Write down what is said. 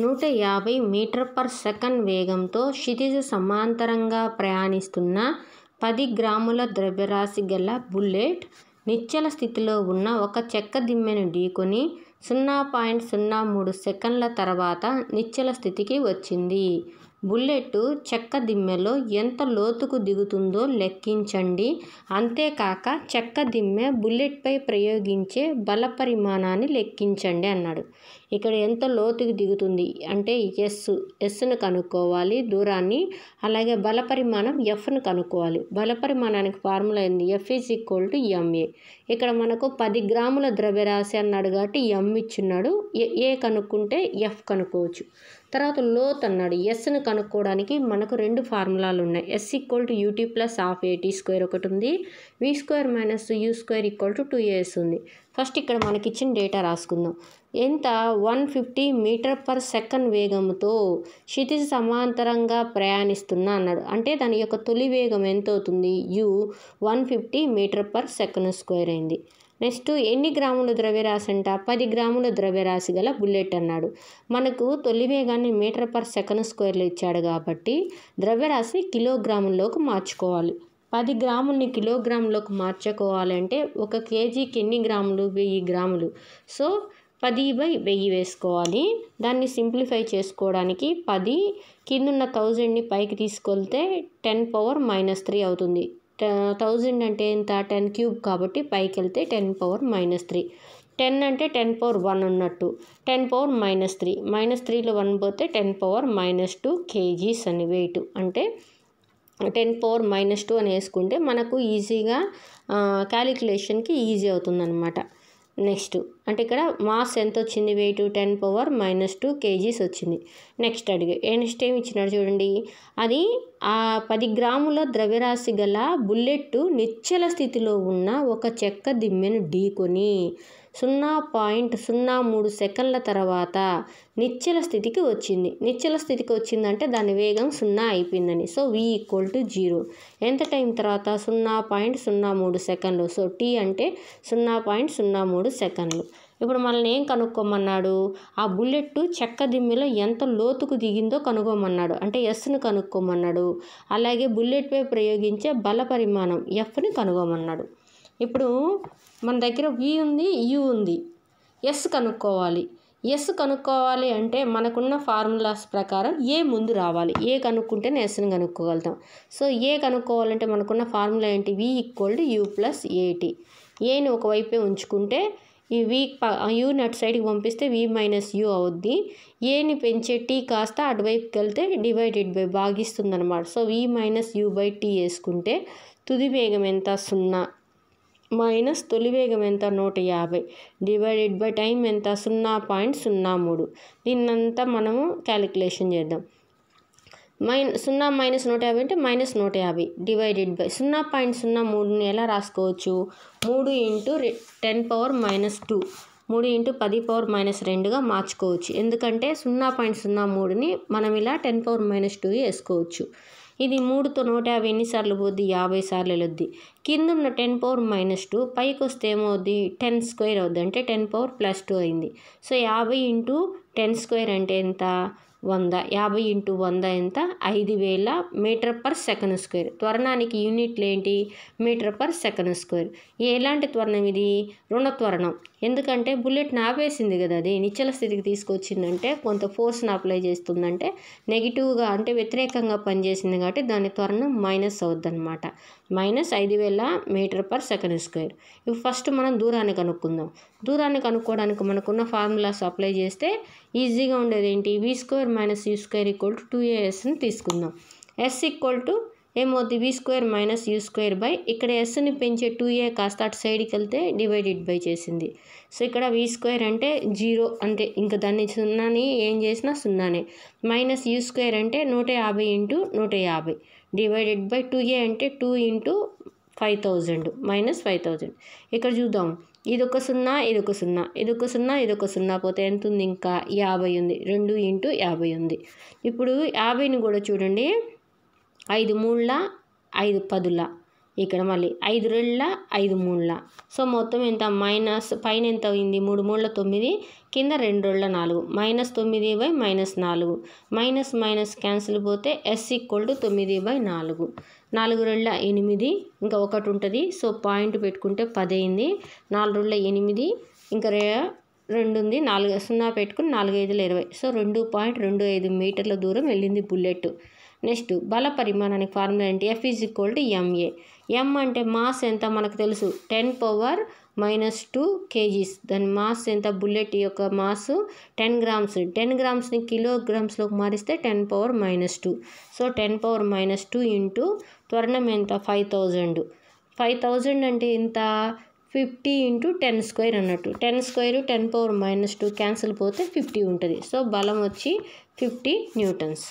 150 మీటర్/సెకన్ వేగంతో క్షితిజ సమాంతరంగా ప్రయాణిస్తున్న 10 గ్రాముల ద్రవ్యరాశి గల బుల్లెట్ నిశ్చల స్థితిలో ఉన్న ఒక చెక్క దిమ్మెను ఢీకొని 0.03 సెకన్ల తర్వాత నిశ్చల స్థితికి వచ్చింది. బుల్లెట్ చెక్క దిమ్మెలో ఎంత లోతుకు దిగుతుందో లెక్కించండి. అంతేకాక చెక్క దిమ్మె బుల్లెట్పై ప్రయోగించే బల పరిమాణాన్ని లెక్కించండి అన్నాడు. ఇక్కడ ఎంత లోతుకు దిగుతుంది అంటే ఎస్ను కనుక్కోవాలి, దూరాన్ని. అలాగే బల పరిమాణం ఎఫ్ను కనుక్కోవాలి. బల పరిమాణానికి ఫార్ములా ఏంది? F = ma. ఇక్కడ మనకు 10 గ్రాముల ద్రవ్యరాశి అన్నాడు కాబట్టి m ఇచ్చున్నాడు. ఏ కనుక్కుంటే ఎఫ్ కనుక్కోవచ్చు. తర్వాత లోత్ అన్నాడు. ఎస్ను కనుక్కోవడానికి మనకు 2 ఫార్ములాలు ఉన్నాయి. S = ut + ½ at² ఒకటి ఉంది. v² - u² = 2as ఉంది. ఫస్ట్ ఇక్కడ మనకి ఇచ్చిన డేటా రాసుకుందాం. ఎంత 150 మీటర్/సెకన్ వేగంతో క్షితిజ సమాంతరంగా ప్రయాణిస్తున్నా అన్నాడు. అంటే దాని యొక్క తొలి వేగం ఎంత అవుతుంది? u 150 మీటర్/సెకన్² అయింది. నెక్స్ట్ ఎన్ని గ్రాముల ద్రవ్యరాశి అంట? 10 గ్రాముల ద్రవ్యరాశి గల బుల్లెట్ అన్నాడు. మనకు తొలి వేగాన్ని మీటర్/సెకన్² ఇచ్చాడు కాబట్టి ద్రవ్యరాశి కిలోగ్రాముల్లోకి మార్చుకోవాలి. 10 గ్రాములని కిలోగ్రాములోకి మార్చుకోవాలంటే 1 కేజీకి ఎన్ని గ్రాములు? 1000 గ్రాములు. సో 10/1000 వేసుకోవాలి. దాన్ని సింప్లిఫై చేసుకోవడానికి 10 కిందున్న 1000ని పైకి తీసుకెళ్తే 10⁻³ అవుతుంది. 1000 అంటే ఎంత? 10³ కాబట్టి పైకి వెళ్తే 10⁻³ 10 అంటే 10⁻1 ఉన్నట్టు. 10⁻³ -3లో 1 పోతే 10⁻² kgs అని వెయిట్. అంటే 10⁻² అని వేసుకుంటే మనకు ఈజీగా క్యాలిక్యులేషన్కి ఈజీ అవుతుందన్నమాట. నెక్స్ట్ అంటే ఇక్కడ మాస్ ఎంత వచ్చింది? వెయిట్ 10⁻² kgs వచ్చింది. నెక్స్ట్ ఏమి ఇచ్చినాడు చూడండి. అది ఆ 10 గ్రాముల ద్రవ్యరాశి గల బుల్లెట్ నిశ్చల స్థితిలో ఉన్న ఒక చెక్క దిమ్మెను ఢీకొని 0.03 సెకన్ల తర్వాత నిశ్చల స్థితికి వచ్చింది. నిశ్చల స్థితికి వచ్చిందంటే దాని వేగం 0 అయిపోయిందని. So v = 0. ఎంత టైం తర్వాత? 0.03 సెకన్లు. సో t అంటే 0.03 సెకన్లు. ఇప్పుడు మనల్ని ఏం కనుక్కోమన్నాడు? ఆ బుల్లెట్ చెక్క దిమ్మెలో ఎంత లోతుకు దిగిందో కనుక్కోమన్నాడు. అంటే ఎస్ను కనుక్కోమన్నాడు. అలాగే బుల్లెట్పై ప్రయోగించే బల పరిమాణం ఎఫ్ని కనుక్కోమన్నాడు. ఇప్పుడు మన దగ్గర v ఉంది, u ఉంది. ఎస్ కనుక్కోవాలి. ఎస్ కనుక్కోవాలి అంటే మనకున్న ఫార్ములాస్ ప్రకారం ఏ ముందు రావాలి. ఏ కనుక్కుంటేనే ఎస్ని కనుక్కోగలుగుతాం. సో ఏ కనుక్కోవాలంటే మనకున్న ఫార్ములా ఏంటి? v = u + at. ఏని ఒకవైపే ఉంచుకుంటే ఈ యూని అటు సైడ్కి పంపిస్తే v - u అవుద్ది. ఏని పెంచే t కాస్త అటువైపుకి వెళ్తే / భాగిస్తుంది అనమాట. సో v - u/t వేసుకుంటే తుది వేగం ఎంత? 0 మైనస్ తొలి వేగం ఎంత? 150 / టైం ఎంత? 0.03. దీన్నంతా మనము క్యాలిక్యులేషన్ చేద్దాం. 0 - 150 అంటే -150 / 0.03ని ఎలా రాసుకోవచ్చు? 3 × 10⁻², 3 × 10⁻²గా మార్చుకోవచ్చు. ఎందుకంటే 0.03ని మనం ఇలా 10⁻² వేసుకోవచ్చు. ఇది 3తో 150 ఎన్నిసార్లు పోద్ది? 50 సార్లు వెళ్ళొద్ది. కిందున్న 10⁻² పైకి వస్తే ఏమవుద్ది? 10² అవుద్ది. అంటే 10⁻+2 అయింది. సో 50 × 10² అంటే ఎంత? 100. 50 × 100 ఎంత? 5000 మీటర్/సెకన్². త్వరణానికి యూనిట్లు ఏంటి? మీటర్/సెకన్². ఎలాంటి త్వరణం ఇది? రుణ త్వరణం. ఎందుకంటే బుల్లెట్ని ఆపేసింది కదా, అది నిశ్చల స్థితికి తీసుకొచ్చిందంటే కొంత ఫోర్స్ని అప్లై చేస్తుందంటే నెగిటివ్గా అంటే వ్యతిరేకంగా పనిచేసింది కాబట్టి దాని త్వరణం మైనస్ అవుద్ది అనమాట. -5000 మీటర్/సెకన్². ఇప్పుడు ఫస్ట్ మనం దూరాన్ని కనుక్కుందాం. దూరాన్ని కనుక్కోవడానికి మనకున్న ఫార్ములాస్ అప్లై చేస్తే ఈజీగా ఉండేది ఏంటి? v² - u² = 2as అని తీసుకుందాం. s = ఏమవుద్ది? v² - u² ఇక్కడ ఎస్ని పెంచే 2a కాస్త అటు సైడ్కి వెళ్తే / చేసింది. సో ఇక్కడ v² అంటే 0 అంటే ఇంకా దాన్ని 0ని ఏం చేసినా 0నే. -u² అంటే 150 × 150 / 2a అంటే 2 × 5000 -5000. ఇక్కడ చూద్దాం. ఇదొక 0, ఇదొక 0, ఇదొక 0, ఇదొక 0 పోతే ఎంత ఉంది? ఇంకా 50 ఉంది. 2 × 50 ఉంది. ఇప్పుడు 50ని కూడా చూడండి. 5 3 5 10 ఇక్కడ మళ్ళీ 5 2 5 3 సో మొత్తం ఎంత మైనస్ పైన ఎంత అయింది 3 3 9 కింద 2 2 4 -9/-4 మైనస్ మైనస్ క్యాన్సిల్ పోతే s = 9/4 4 2 8 ఇంకా ఒకటి ఉంటుంది సో పాయింట్ పెట్టుకుంటే 10 అయింది 4 2 8 ఇంకా 2 ఉంది 4 0 పెట్టుకుని 4 5 20 సో 2.25 మీటర్ల దూరం వెళ్ళింది బుల్లెట్. నెక్స్ట్ బల పరిమాణానికి ఫార్ములా ఏంటి F = ma. m అంటే మాస్ ఎంత మనకు తెలుసు 10⁻⁻2 kgs. దాని మాస్ ఎంత బుల్లెట్ యొక్క మాస్ 10 గ్రామ్స్ 10 గ్రామ్స్ని కిలోగ్రామ్స్లోకి మారిస్తే 10⁻⁻2 సో 10⁻⁻2 ఇంటూ త్వరణం ఎంత 5000 అంటే ఎంత 50 × 10² అన్నట్టు 10² 10⁻⁻2 క్యాన్సిల్ పోతే 50 ఉంటుంది సో బలం వచ్చి 50 న్యూటన్స్.